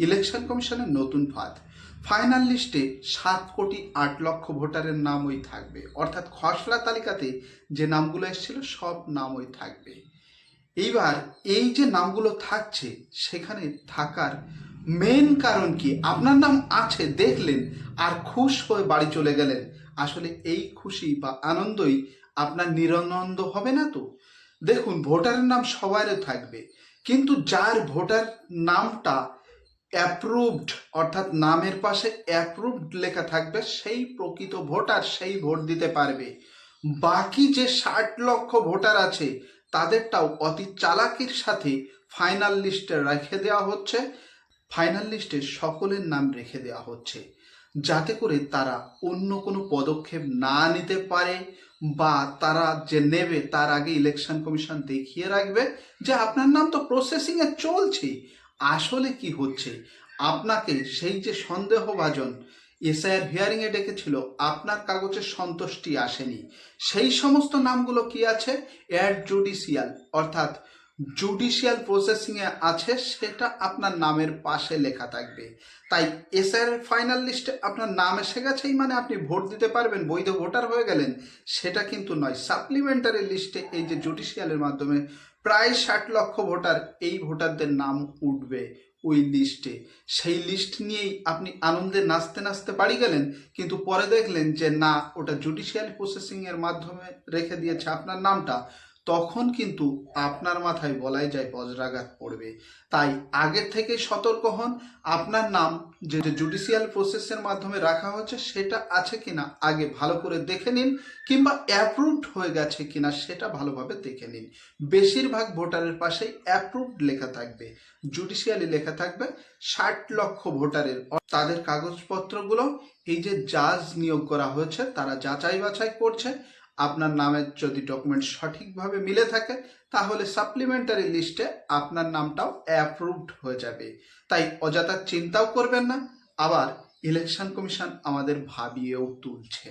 Election কমিশনের নতুন ফাঁদ। ফাইনাল লিস্টে 7,08,00,000 ভোটারের নামই থাকবে, অর্থাৎ খসড়া তালিকাতে যে নামগুলো এসেছিল সব নামই থাকবে। এইবার এই যে নামগুলো থাকছে সেখানে থাকার মেন কারণ কি? আপনার নাম আছে দেখলেন আর খুশ হয়ে বাড়ি চলে গেলেন, আসলে এই খুশি বা আনন্দই আপনার নিরানন্দ হবে না তো। দেখুন, ভোটারের নাম সবারই থাকবে, কিন্তু যার ভোটার নামটা অ্যাপ্রুভড, অর্থাৎ নামের পাশে অ্যাপ্রুভড লেখা থাকবে, সেই প্রকৃত ভোটার, সেই ভোট দিতে পারবে। বাকি যে 60,00,000 ভোটার আছে তাদেরটাও অতি চালাকির সাথে ফাইনাল লিস্টে রেখে দেওয়া হচ্ছে। ফাইনাল লিস্টে সকলের নাম রেখে দেওয়া হচ্ছে যাতে করে তারা অন্য কোনো পদক্ষেপ না নিতে পারে, বা তারা যে নেবে তার আগে ইলেকশন কমিশন দেখিয়ে রাখবে যে আপনার নাম তো প্রসেসিংয়ে চলছে। আসলে কি হচ্ছে, আপনাকে সেই যে সন্দেহভাজন এসআইআর হিয়ারিংয়ে ডেকেছিল, আপনার কাগজের সন্তুষ্টি আসেনি, সেই সমস্ত নামগুলো কি আছে, অ্যাড জুডিশিয়াল, অর্থাৎ জুডিশিয়াল প্রসেসিংয়ে আছে, সেটা আপনার নামের পাশে লেখা থাকবে। তাই এসআইআর ফাইনাল লিস্টে আপনার নাম এসে গেছেই মানে আপনি ভোট দিতে পারবেন, বৈধ ভোটার হয়ে গেলেন, সেটা কিন্তু নয়। সাপ্লিমেন্টারি লিস্টে এই যে জুডিশিয়ালের মাধ্যমে প্রায় 60,00,000 ভোটার, এই ভোটারদের নাম উঠবে ওই লিস্টে। সেই লিস্ট নিয়েই আপনি আনন্দে নাচতে নাচতে বাড়ি গেলেন, কিন্তু পরে দেখলেন যে না, ওটা জুডিশিয়াল প্রসেসিংয়ের মাধ্যমে রেখে দিয়েছে আপনার নামটা, তখন কিন্তু আপনার মাথায় বলাই যায় বজ্রাঘাত পড়বে। তাই আগের থেকে সতর্ক হন, আপনার নাম যে জুডিশিয়াল প্রসেসের মাধ্যমে রাখা হচ্ছে সেটা আছে কিনা আগে ভালো করে দেখে নিন, কিংবা অ্যাপ্রুভড হয়ে গেছে কিনা সেটা ভালোভাবে দেখে নিন। বেশিরভাগ ভোটারের পাশেই অ্যাপ্রুভড লেখা থাকবে, জুডিশিয়ালি লেখা থাকবে। 60,00,000 ভোটারের তাদের কাগজপত্রগুলো এই যে জাজ নিয়োগ করা হয়েছে তারা যাচাই বাছাই করছে। আপনার নামের যদি ডকুমেন্ট সঠিকভাবে মিলে থাকে তাহলে সাপ্লিমেন্টারি লিস্টে আপনার নামটাও অ্যাপ্রুভড হয়ে যাবে। তাই অযথা চিন্তাও করবেন না, আবার ইলেকশন কমিশন আমাদের ভাবিয়েও তুলছে।